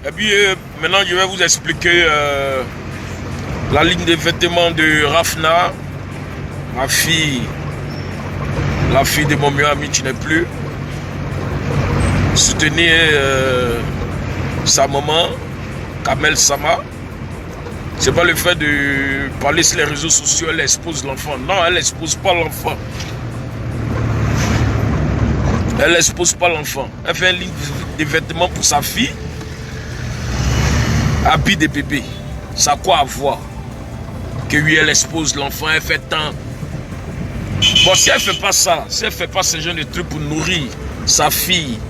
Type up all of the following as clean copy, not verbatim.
Et puis maintenant je vais vous expliquer la ligne de vêtements de Rafna, ma fille, la fille de mon meilleur ami qui n'est plus. Soutenir sa maman, Kamel Sama. C'est pas le fait de parler sur les réseaux sociaux, elle expose l'enfant. Non, elle expose pas l'enfant. Elle expose pas l'enfant. Elle fait une ligne de vêtements pour sa fille. Habit de bébé. Ça a quoi à voir? Que oui, elle expose l'enfant, elle fait tant. Bon, si elle fait pas ça, si elle fait pas ce genre de trucs pour nourrir sa fille,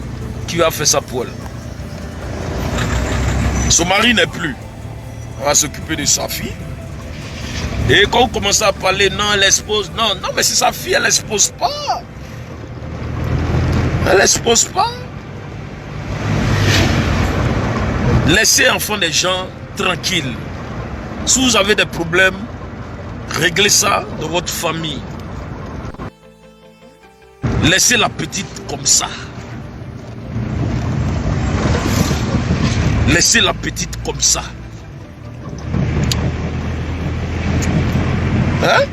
qui va faire ça pour elle? Son mari n'est plus. On va s'occuper de sa fille. Et quand on commence à parler, non, elle expose. Non, non, mais c'est sa fille, elle expose pas. Elle expose pas. Laissez enfants des gens tranquilles. Si vous avez des problèmes, réglez ça dans votre famille. Laissez la petite comme ça. Laissez la petite comme ça. Hein?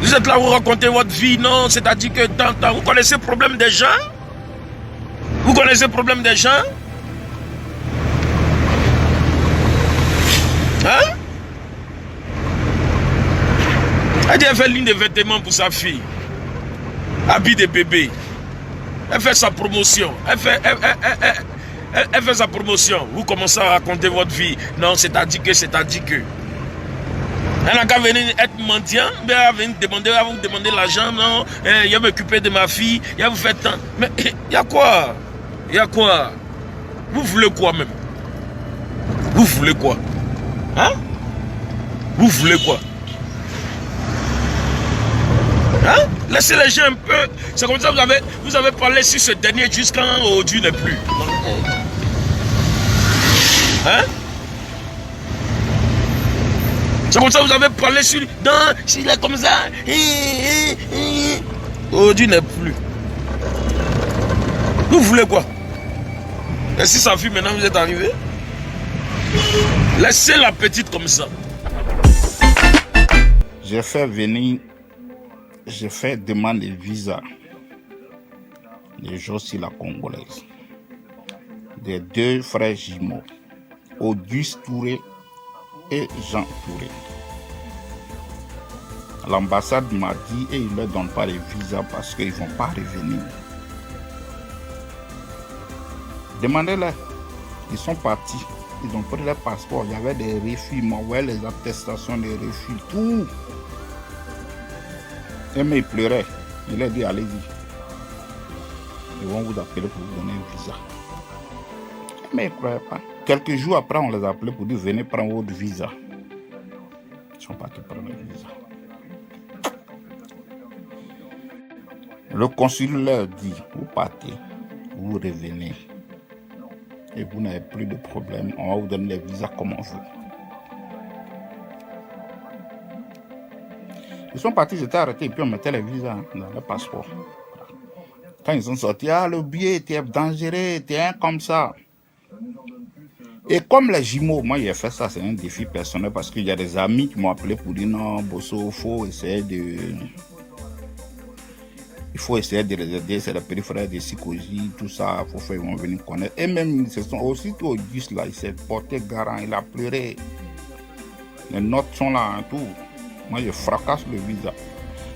Vous êtes là, vous racontez votre vie, non? C'est-à-dire que vous connaissez le problème des gens? Vous connaissez le problème des gens? Hein? Elle fait ligne de vêtements pour sa fille. Habit de bébé. Elle fait sa promotion. Elle fait sa promotion. Vous commencez à raconter votre vie. Non, c'est-à-dire que. Elle n'a qu'à venir être mendiant, mais elle va venir vous demander l'argent. Non, il va m'occuper de ma fille, il va vous faire tant. Mais il y a quoi? Il y a quoi? Vous voulez quoi même? Vous voulez quoi? Hein? Vous voulez quoi? Hein? Laissez les gens un peu. C'est comme ça que vous avez parlé sur ce dernier jusqu'à aujourd'hui n'est plus. Hein? C'est comme ça que vous avez parlé sur... Non, s'il est comme ça. Aujourd'hui n'est plus. Vous voulez quoi? Et si sa fille maintenant vous êtes arrivé? Laissez la petite comme ça. J'ai fait demande de visa. Les gens sur la Congolaise. Des deux frères jumeaux. Auguste Touré et Jean Touré. L'ambassade m'a dit et ils ne leur donnent pas les visas parce qu'ils ne vont pas revenir. Demandez-leur. Ils sont partis. Ils ont pris leur passeport. Il y avait des refus. Ils m'envoyaient les attestations des refus. Tout. Et mais ils pleuraient. Il leur dit allez-y. Ils vont vous appeler pour vous donner un visa. Mais ils ne croyaient pas. Quelques jours après, on les a appelés pour dire venez prendre votre visa. Ils sont partis prendre le visa. Le consul leur dit vous partez, vous revenez. Et vous n'avez plus de problème. On va vous donner les visas comme on veut. Ils sont partis, j'étais arrêté et puis on mettait les visas dans le passeport. Quand ils sont sortis, le billet était dangereux, était comme ça. Et comme les jumeaux, moi j'ai fait ça, c'est un défi personnel parce qu'il y a des amis qui m'ont appelé pour dire non, Bosso, il faut essayer de les aider, c'est les petits frères de Sikoji, tout ça, il faut faire, ils vont venir connaître. Et même, ils se sont aussitôt Auguste là, il s'est porté garant, il a pleuré. Les notes sont là, tout. Moi je fracasse le visa.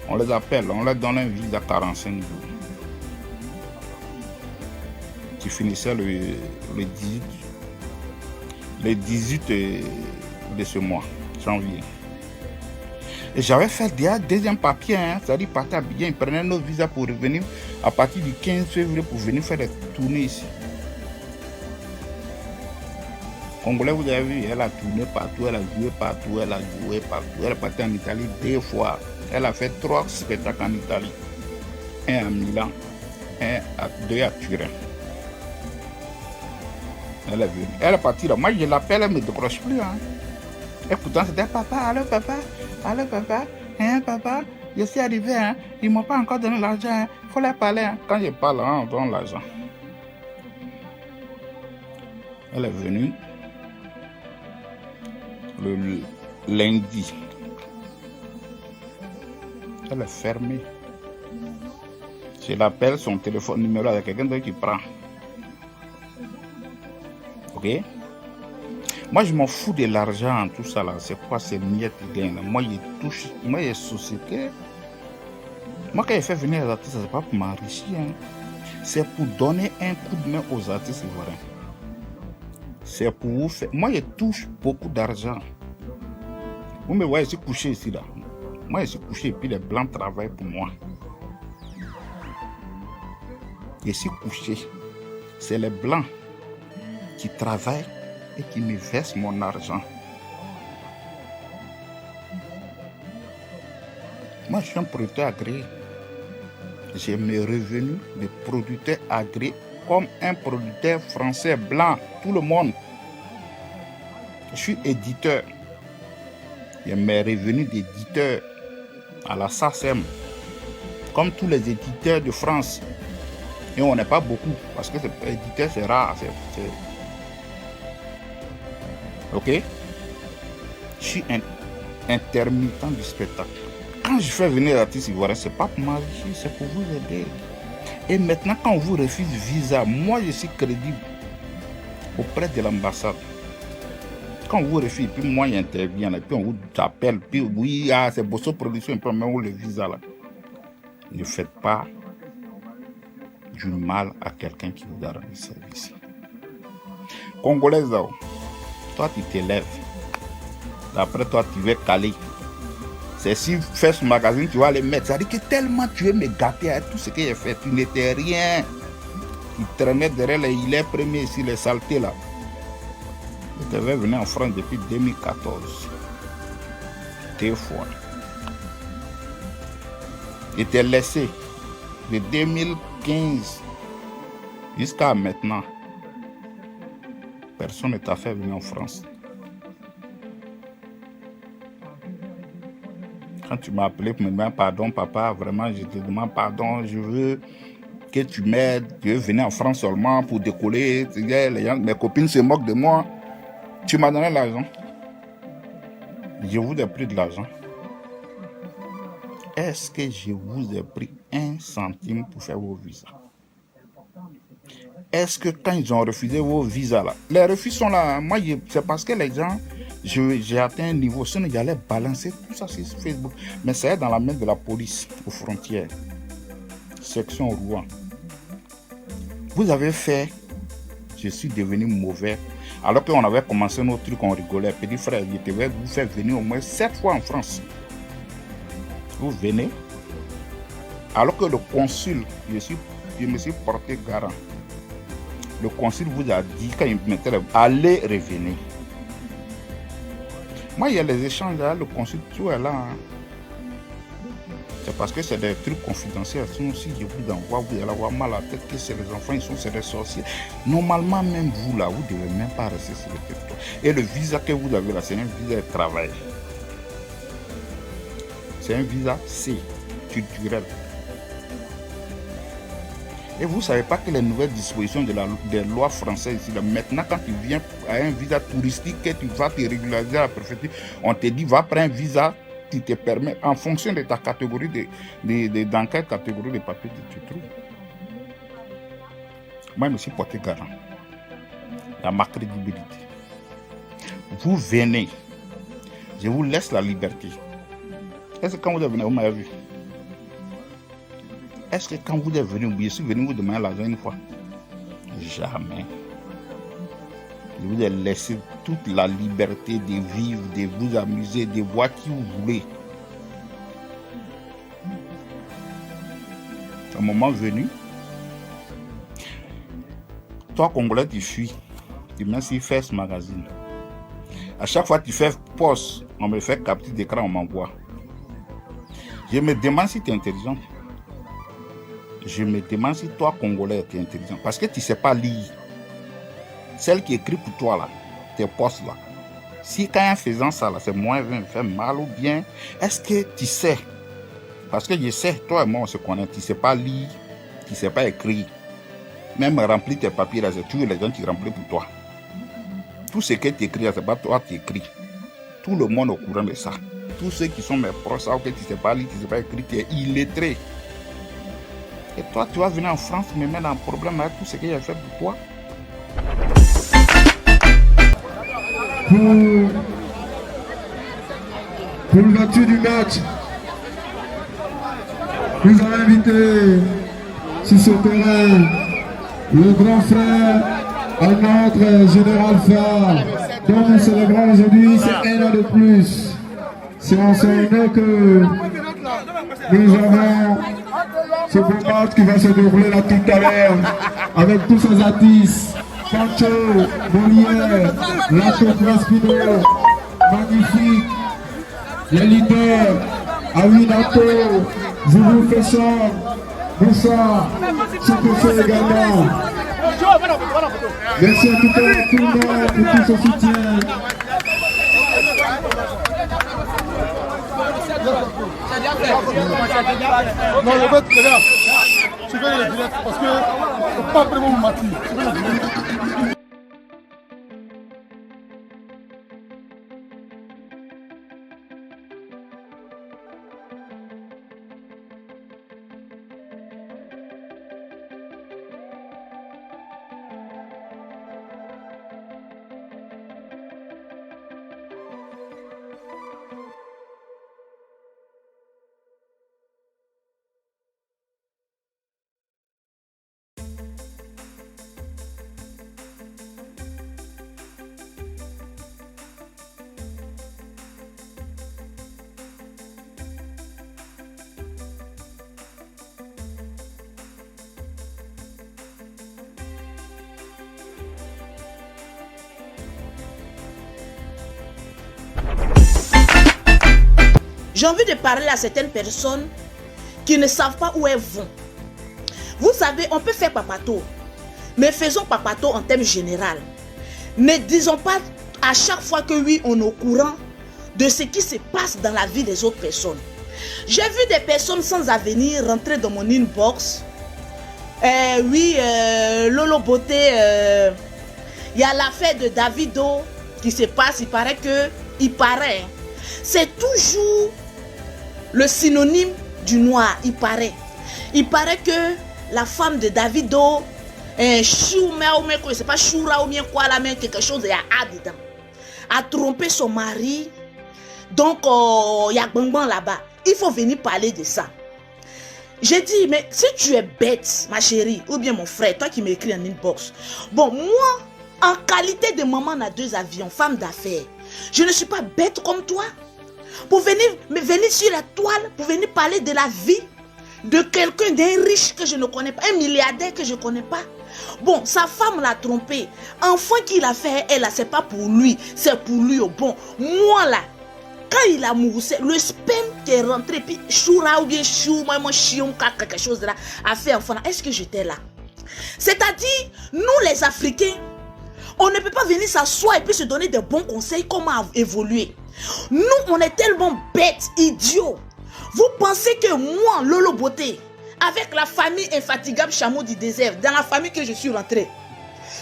On les appelle, on leur donne un visa 45 jours. Qui finissait le 18 de ce mois, janvier. Et j'avais fait déjà deuxième papier, c'est-à-dire partir à Abidjan, ils prenaient nos visas pour revenir à partir du 15 février pour venir faire des tournées ici. Congolais, vous avez vu, elle a tourné partout, elle a joué partout, elle est partie en Italie 2 fois. Elle a fait 3 spectacles en Italie. Un à Milan, 2 à Turin. Elle est venue. Elle est partie là. Moi, je l'appelle, elle ne me décroche plus. Et pourtant, c'était papa, allô papa, papa, je suis arrivé, ils ne m'ont pas encore donné l'argent, il faut leur parler. Quand je parle, on donne l'argent. Elle est venue le lundi. Elle est fermée. Je l'appelle, son téléphone numéro avec quelqu'un d'autre qui prend. Ok? Moi, je m'en fous de l'argent, tout ça là. C'est quoi ces miettes qui gagnent là? Moi, ils touchent. Moi, les sociétés. Moi, quand il fait venir les artistes, c'est pas pour m'enrichir. Hein. C'est pour donner un coup de main aux artistes ivoiriens. C'est pour vous faire. Moi, je touche beaucoup d'argent. Vous me voyez, je suis couché ici là. Moi, je suis couché et puis les blancs travaillent pour moi. Je suis couché. C'est les blancs qui travaillent et qui me versent mon argent. Moi, je suis un producteur agréé. J'ai mes revenus de producteur agréé comme un producteur français blanc, tout le monde. Je suis éditeur. J'ai mes revenus d'éditeur à la SACEM, comme tous les éditeurs de France. Et on n'est pas beaucoup, parce que éditeur c'est rare. Ok? Je suis un intermittent du spectacle. Quand je fais venir l'artiste ivoirien, ce n'est pas pour m'enrichir, c'est pour vous aider. Et maintenant, quand on vous refuse visa, moi je suis crédible auprès de l'ambassade. Quand on vous refuse, puis moi j'interviens, puis on vous appelle, puis oui, c'est Bosso Production, puis on met le visa là. Ne faites pas du mal à quelqu'un qui vous a rendu service. Congolais, toi tu t'élèves. Après toi tu veux caler. C'est si tu fais ce magazine, tu vas aller mettre. Ça dit que tellement tu veux me gâter à tout ce que j'ai fait. Tu n'étais rien. Tu traînais derrière les îlets premiers ici, les saletés là. Je devais venir en France depuis 2014. 2 fois. Je t'ai laissé de 2015 jusqu'à maintenant. Personne ne t'a fait venir en France. Quand tu m'as appelé pour me dire pardon, papa, vraiment, je te demande pardon, je veux que tu m'aides, je veux venir en France seulement pour décoller. Les gens, mes copines se moquent de moi. Tu m'as donné l'argent. Je vous ai pris de l'argent. Est-ce que je vous ai pris 1 centime pour faire vos visas? Est-ce que quand ils ont refusé vos visas là, les refus sont là. Moi, c'est parce que les gens, j'ai atteint un niveau, sinon j'allais balancer tout ça sur Facebook. Mais c'est dans la main de la police aux frontières. Section Rouen. Vous avez fait, je suis devenu mauvais. Alors qu'on avait commencé nos trucs, on rigolait. Petit frère, je devais vous faire venir au moins 7 fois en France. Vous venez. Alors que le consul, je me suis porté garant. Le consul vous a dit, quand il mettait allez revenir. Moi, il y a les échanges là, le consul, tout est là. Hein. C'est parce que c'est des trucs confidentiels. Sinon, si je vous envoie, vous allez avoir mal à la tête que c'est les enfants, c'est des sorciers. Normalement, même vous là, vous ne devez même pas rester sur le territoire. Et le visa que vous avez là, c'est un visa de travail. C'est un visa C, culturel. Et vous ne savez pas que les nouvelles dispositions des lois françaises ici, là, maintenant quand tu viens à un visa touristique, que tu vas te régulariser à la préfecture, on te dit va prendre un visa qui te permet, en fonction de ta catégorie, dans quelle catégorie de papier tu te trouves. Moi, je me suis porté garant. Il y a ma crédibilité. Vous venez, je vous laisse la liberté. Est-ce que quand vous êtes venu, vous m'avez vu? Est-ce que quand vous êtes venu, je suis venu vous demander l'argent une fois? Jamais. Je vous ai laissé toute la liberté de vivre, de vous amuser, de voir qui vous voulez. Au moment venu, toi, Congolais, tu fuis. Tu mets sur Face Magazine. À chaque fois que tu fais poste, on me fait capture d'écran, on m'envoie. Je me demande si tu es intelligent. Je me demande si toi, Congolais, tu es intelligent. Parce que tu ne sais pas lire. Celle qui écrit pour toi, là, tes postes, là. Si quand en faisant ça, là, c'est moins 20, fait mal ou bien, est-ce que tu sais? Parce que je sais, toi et moi, on se connaît. Tu ne sais pas lire, tu ne sais pas écrire. Même remplir tes papiers, là, c'est toujours les gens qui remplissent pour toi. Tout ce que tu écris, c'est pas toi qui écris. Tout le monde est au courant de ça. Tous ceux qui sont mes proches savent que tu ne sais pas lire, tu ne sais pas écrire, tu es illettré. Et toi, tu vas venir en France me mettre en problème avec tout ce que j'ai fait pour toi. Pour l'ouverture du match, nous avons invité sur ce terrain le grand frère à notre général phare, dont nous célébrons aujourd'hui, c'est un an de plus. C'est en son honneur que nous avons ce beau match qui va se dérouler là tout à l'heure avec tous ces artistes. Pancho, Molière, Lato Crespino, magnifique, les leaders, Awinato, Zoulou Fesson, Moussa, Sokoso également. Merci en tout cas à tout le monde pour tout ce soutien. Non, le vote, les gars, je vais les directs parce que c'est pas vraiment mon mati. J'ai envie de parler à certaines personnes qui ne savent pas où elles vont. Vous savez, on peut faire papato, mais faisons papato en termes général. Ne disons pas à chaque fois que oui, on est au courant de ce qui se passe dans la vie des autres personnes. J'ai vu des personnes sans avenir rentrer dans mon inbox. Lolo Beauté, il y a l'affaire de Davido qui se passe. Il paraît, c'est toujours le synonyme du noir, il paraît. Il paraît que la femme de Davido, c'est pas Choura ou bien quoi là, mais quelque chose, il y a A dedans, a trompé son mari. Donc, il y a Bang là-bas. Il faut venir parler de ça. J'ai dit, mais si tu es bête, ma chérie, ou bien mon frère, toi qui m'écris en inbox. Bon, moi, en qualité de maman à 2 avions, femme d'affaires, je ne suis pas bête comme toi. Pour venir sur la toile, pour venir parler de la vie de quelqu'un, d'un riche que je ne connais pas, un milliardaire que je ne connais pas. Bon, sa femme l'a trompé. Enfant qu'il a fait, elle, c'est pas pour lui, c'est pour lui. Bon, moi là, quand il a moussé, le sperme qui est rentré, puis choura ou bien chou, moi, chion, quelque chose là, a fait enfant. Est-ce que j'étais là? C'est-à-dire, nous les Africains, on ne peut pas venir s'asseoir et puis se donner des bons conseils comment évoluer. Nous, on est tellement bêtes, idiots. Vous pensez que moi, Lolo Beauté, avec la famille infatigable Chameau du désert, dans la famille que je suis rentré,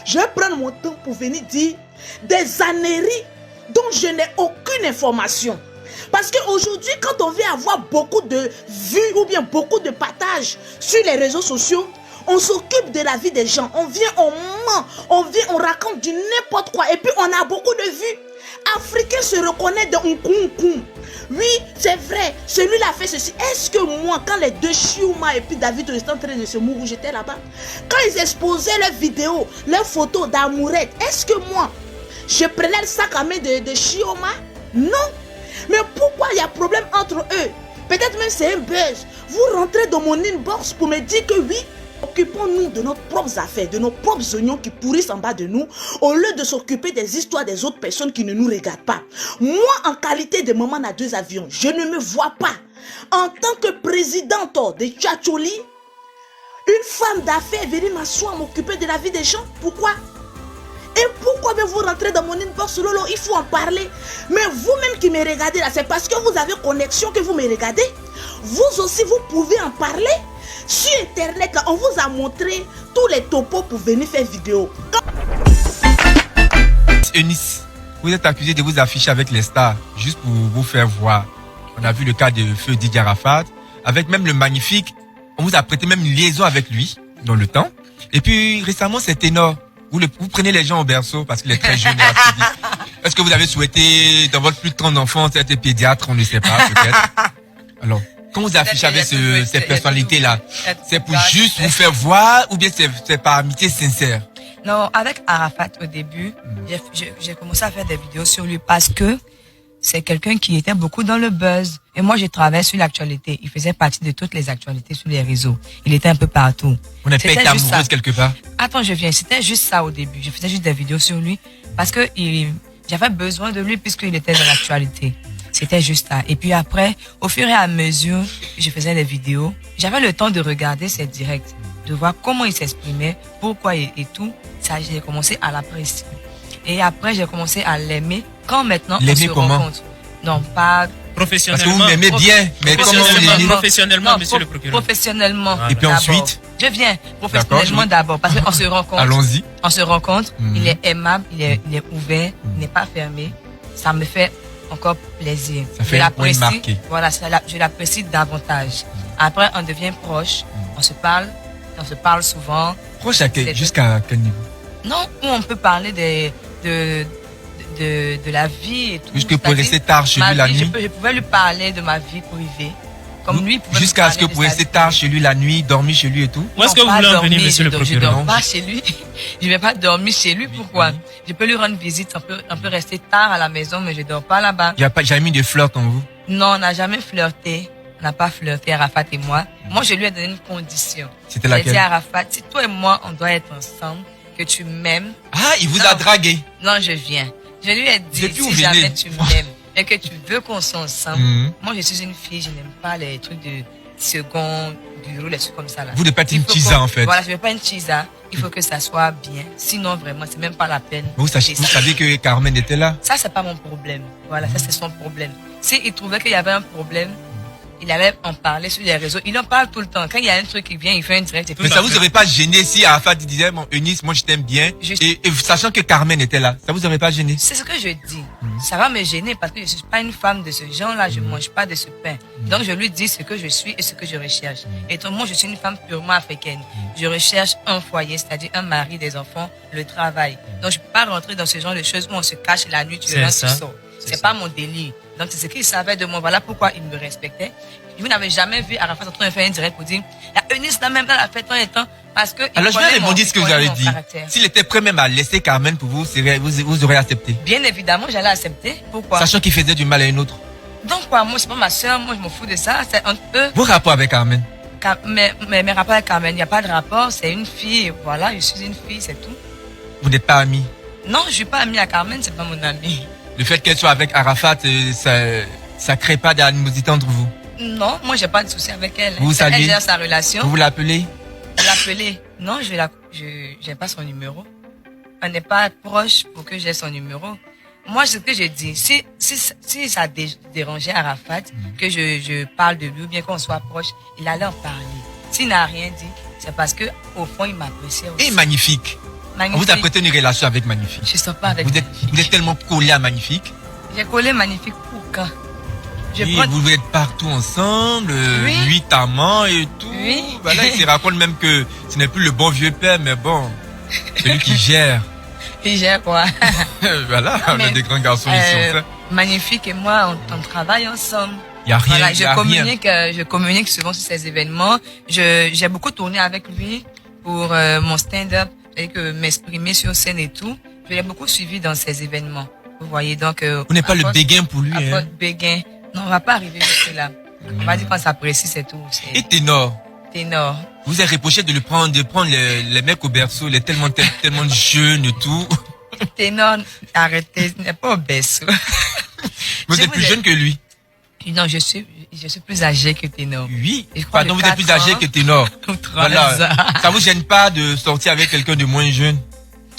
je vais prendre mon temps pour venir dire des âneries dont je n'ai aucune information. Parce qu'aujourd'hui, quand on vient avoir beaucoup de vues ou bien beaucoup de partages sur les réseaux sociaux, on s'occupe de la vie des gens. On vient, on ment, on raconte du n'importe quoi. Et puis, on a beaucoup de vues. Africain se reconnaît dans un koum. Oui, c'est vrai, celui-là a fait ceci. Est-ce que moi, quand les 2 Chiouma et puis David étaient en train de se mourir, j'étais là-bas? Quand ils exposaient leurs vidéos, leurs photos d'amourette, est-ce que moi, je prenais le sac à main de Chioma? Non. Mais pourquoi il y a problème entre eux? Peut-être même c'est un buzz. Vous rentrez dans mon inbox pour me dire que oui, occupons-nous de nos propres affaires, de nos propres oignons qui pourrissent en bas de nous, au lieu de s'occuper des histoires des autres personnes qui ne nous regardent pas. Moi, en qualité de maman à 2 avions, je ne me vois pas, en tant que présidente de Tchatcholi, une femme d'affaires venir m'asseoir, m'occuper de la vie des gens. Pourquoi? Et pourquoi vous rentrez dans mon inbox? Lolo, il faut en parler. Mais vous-même qui me regardez là, c'est parce que vous avez connexion que vous me regardez. Vous aussi, vous pouvez en parler. Sur internet, là, on vous a montré tous les topos pour venir faire vidéo. Eunice, vous êtes accusé de vous afficher avec les stars, juste pour vous faire voir. On a vu le cas de Feu Didier Arafat, avec même le Magnifique. On vous a prêté même une liaison avec lui, dans le temps. Et puis, récemment, c'est Ténor. Vous prenez les gens au berceau parce qu'il est très jeune et activiste. Est-ce que vous avez souhaité, dans votre plus de 30 enfants, être pédiatre? On ne sait pas, peut-être. Alors, quand vous affichez avec ces personnalités-là, c'est pour juste vous faire voir ou bien c'est par amitié sincère? Non, avec Arafat au début, j'ai commencé à faire des vidéos sur lui parce que c'est quelqu'un qui était beaucoup dans le buzz. Et moi, je travaillais sur l'actualité. Il faisait partie de toutes les actualités sur les réseaux. Il était un peu partout. On n'a pas été amoureuse quelque part? Attends, je viens. C'était juste ça au début. Je faisais juste des vidéos sur lui parce que j'avais besoin de lui puisqu'il était dans l'actualité. C'était juste ça. Et puis après, au fur et à mesure, je faisais des vidéos. J'avais le temps de regarder ses directs, de voir comment il s'exprimait, pourquoi et tout. Ça, j'ai commencé à l'apprécier. Et après, j'ai commencé à l'aimer. Quand maintenant, on se rencontre. Non, pas Parce professionnellement. que vous m'aimez bien, mais comment vous l'aimez? Professionnellement, non, monsieur le procureur. Professionnellement. Et puis ensuite? Je viens professionnellement d'abord, parce qu'on se rencontre. Allons-y. On se rencontre, il est aimable, il est ouvert, il n'est pas fermé. Ça me fait encore plaisir. Ça fait un point marqué. Voilà, je l'apprécie davantage. Après, on devient proche, on se parle souvent. Proche jusqu'à quel niveau? Non, on peut parler de la vie et tout. Jusque pour rester tard chez lui la nuit? Je pouvais lui parler de ma vie privée. Comme lui, jusqu'à ce que vous restez tard chez lui la nuit, dormir chez lui et tout? Où est-ce que vous voulez en venir, monsieur le procureur? Je dors pas chez lui. Je vais pas dormir chez lui. Pourquoi? Je peux lui rendre visite. On peut rester tard à la maison, mais je dors pas là-bas. Il n'y a pas jamais mis de flirt en vous? Non, on n'a jamais flirté. On n'a pas flirté, Arafat et moi. Moi, je lui ai donné une condition. C'était laquelle? J'ai dit à Arafat, si toi et moi, on doit être ensemble, que tu m'aimes. Ah, il vous a dragué? Non, je viens. Je lui ai dit, si jamais tu m'aimes et que tu veux qu'on soit ensemble, moi, je suis une fille, je n'aime pas les trucs de second, bureau, les trucs comme ça là. Vous n'êtes pas une chisa en fait? Voilà, je ne veux pas une chisa. Il faut que ça soit bien. Sinon, vraiment, c'est même pas la peine. Vous savez que Carmen était là? Ça, c'est pas mon problème. Voilà, ça, c'est son problème. S'il trouvait qu'il y avait un problème, il allait en parler sur les réseaux. Il en parle tout le temps. Quand il y a un truc qui vient, il fait un direct. Mais ça vous aurait pas gêné si Arafat disait, bon, Eunice, moi je t'aime bien. Et sachant que Carmen était là, ça vous aurait pas gêné? C'est ce que je dis. Ça va me gêner parce que je suis pas une femme de ce genre-là. Je mange pas de ce pain. Donc je lui dis ce que je suis et ce que je recherche. Et moi, je suis une femme purement africaine. Je recherche un foyer, c'est-à-dire un mari, des enfants, le travail. Donc je peux pas rentrer dans ce genre de choses où on se cache la nuit, tu rentres, tu sors. C'est pas mon délire. Donc, c'est ce qu'il savait de moi. Voilà pourquoi il me respectait. Vous n'avez jamais vu Arafat en train de faire un direct pour dire, la Eunice, là, même, elle a fait tant et tant, parce que. Alors, je vais répondre ce que vous avez dit. S'il était prêt même à laisser Carmen pour vous, vous aurez accepté. Bien évidemment, j'allais accepter. Pourquoi? Sachant qu'il faisait du mal à une autre. Donc, quoi, moi, c'est pas ma soeur, moi, je m'en fous de ça. C'est entre eux. Vos rapports avec Carmen? Mes rapports avec Carmen, il n'y a pas de rapport, c'est une fille. Voilà, je suis une fille, c'est tout. Vous n'êtes pas amis? Non, je suis pas amie à Carmen, c'est pas mon amie. Le fait qu'elle soit avec Arafat, ça crée pas d'animosité entre vous? Non, moi j'ai pas de souci avec elle. Vous saluez? Elle gère sa relation. Vous l'appelez? L'appeler? Non, j'ai pas son numéro. On n'est pas proche pour que j'ai son numéro. Moi, ce que je dis, si ça dérangeait Arafat, que je parle de lui ou bien qu'on soit proche, il allait en parler. S'il n'a rien dit, c'est parce que au fond il m'appréciait aussi. Et Magnifique. On vous a prêté une relation avec Magnifique. Je ne sors pas avec vous êtes tellement collé à Magnifique. J'ai collé Magnifique pour quand? Vous êtes partout ensemble, lui, ta maman et tout. Oui. Voilà, il se raconte même que ce n'est plus le bon vieux père, mais bon, c'est lui qui gère. Il gère quoi? Voilà, on a des grands garçons ici. Magnifique et moi, on travaille ensemble. Il n'y a rien. Voilà, je communique souvent sur ces événements. J'ai beaucoup tourné avec lui pour mon stand-up. Et que m'exprimer sur scène et tout, je l'ai beaucoup suivi dans ces événements. Vous voyez, donc... vous n'êtes pas le béguin pour lui, hein? Béguin. Non, on va pas arriver jusque là. On va dire qu'on s'apprécie, c'est tout. Et Ténor? Ténor. Vous êtes reproché de prendre les mecs au berceau, il est tellement jeune et tout. Ténor, arrêtez, il n'est pas au berceau. Vous êtes plus jeune que lui? Non, je suis plus âgé que Ténor. Oui. Pardon, vous êtes plus âgé que Ténor. Voilà. Ça vous gêne pas de sortir avec quelqu'un de moins jeune?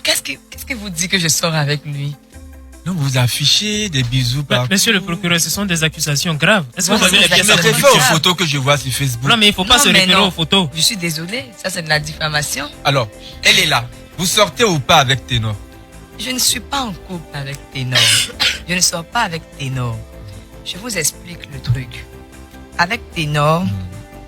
Qu'est-ce que vous dites que je sors avec lui? Non, vous affichez des bisous partout. Monsieur le procureur, ce sont des accusations graves. Est-ce que vous avez les pièces? C'est fait aux photos que je vois sur Facebook. Non, mais il ne faut pas se référer aux photos. Je suis désolé, ça c'est de la diffamation. Alors, elle est là. Vous sortez ou pas avec Ténor? Je ne suis pas en couple avec Ténor. Je ne sors pas avec Ténor. Je vous explique le truc. Avec Ténor,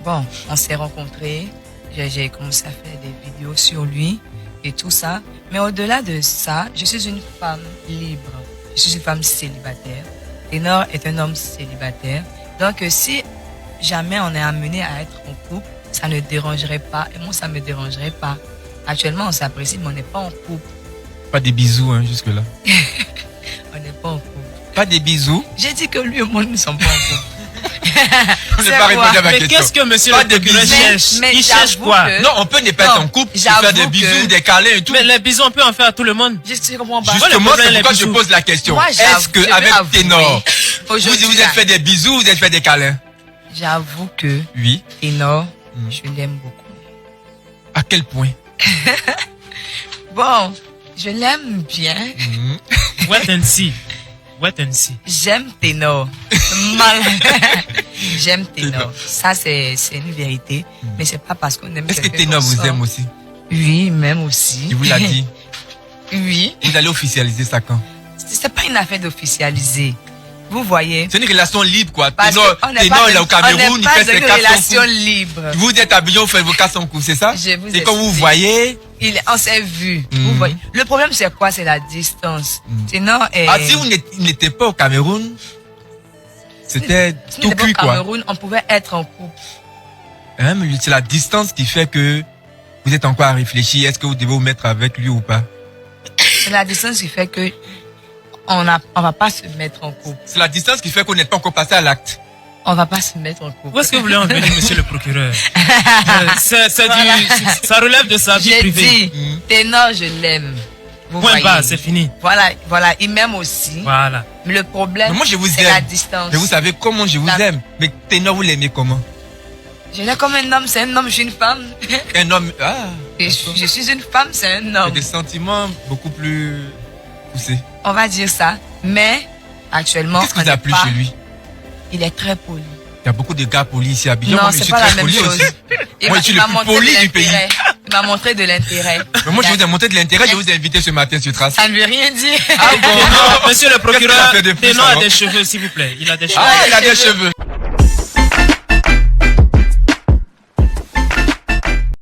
bon, on s'est rencontrés. J'ai commencé à faire des vidéos sur lui et tout ça. Mais au-delà de ça, je suis une femme libre. Je suis une femme célibataire. Ténor est un homme célibataire. Donc, si jamais on est amené à être en couple, ça ne dérangerait pas. Et moi, ça ne me dérangerait pas. Actuellement, on s'apprécie, mais on n'est pas en couple. Pas des bisous, hein, jusque-là. On n'est pas en couple. Pas des bisous. J'ai dit que lui et moi, nous ne sommes pas en couple. On n'est pas répondu à ma Mais question. qu'est-ce que monsieur Pas le de procureur bisous. cherche? Mais Il cherche j'avoue quoi? que- Non, on peut ne pas être en couple, se faire des j'avoue bisous, que- des câlins et tout. Mais les bisous, on peut en faire à tout le monde. Je comprends pas. Justement, problème, c'est pourquoi les je bisous. pose la question. Moi, Est-ce je vais qu'avec avouer, Ténor, vous aujourd'hui, vous là, êtes fait des bisous, vous êtes fait des câlins? J'avoue que Oui. Ténor, je l'aime beaucoup. À quel point? Bon, je l'aime bien. Wait and see. Wait and see. J'aime Ténor. J'aime Ténor. Ça, c'est une vérité. Mais c'est pas parce qu'on aime Est-ce que quelqu'un Ténor qu'on vous sort. aime aussi? Oui, même aussi. Il vous l'a dit. Oui. Vous allez officialiser ça quand? C'est pas une affaire d'officialiser. Vous voyez. C'est une relation libre, quoi. Parce Ténor, qu'on n'est Ténor, pas il est au on Cameroun, n'est il pas fait dans ses une 400 relation coups. libre. Vous êtes habillé, vous faites vos 400 coups, c'est ça? Je vous Et quand vous explique. voyez, On s'est vu. Vous voyez. Le problème, c'est quoi? C'est la distance. Ténor est... ah, si vous n'étiez pas au Cameroun, c'était Si tout on était cuit, au quoi. Cameroun, on pouvait être en couple. Hein, mais c'est la distance qui fait que vous êtes encore à réfléchir. Est-ce que vous devez vous mettre avec lui ou pas? C'est la distance qui fait que on va pas se mettre en couple. C'est la distance qui fait qu'on n'est pas encore passé à l'acte. On va pas se mettre en couple. Où est-ce que vous voulez en venir, monsieur le procureur? Ça relève de sa vie J'ai privée. dit, Ténor, je l'aime. Vous Point voyez. bas, c'est fini. Voilà, il m'aime aussi. Voilà. Mais le problème, Mais moi, je vous c'est aime. la distance. Mais vous savez comment je vous La- aime. Mais Ténor, vous l'aimez comment? Je l'ai comme un homme, c'est un homme, je suis une femme. Un homme, Je suis une femme, c'est un il y homme. a des sentiments beaucoup plus poussés. On va dire ça. Mais, actuellement, Qu'est-ce qui on vous a n'est plu pas- chez lui? Il est très poli. Il y a beaucoup de gars polis ici à Abidjan. Non, Moi, je c'est suis pas très la même poli chose. aussi. Il Moi, m'a- je suis il le m'a plus montré poli de du pays. l'intérêt. Il m'a montré de l'intérêt. Mais moi, je vous ai montré de l'intérêt. Je vous ai invité ce matin sur Trace. Ça ne veut rien dire. Ah bon? Monsieur le Qu'est-ce qu'il a procureur, fait de plus, Ténor a alors? des cheveux, s'il vous plaît. Il a des cheveux. Ah, il a des cheveux.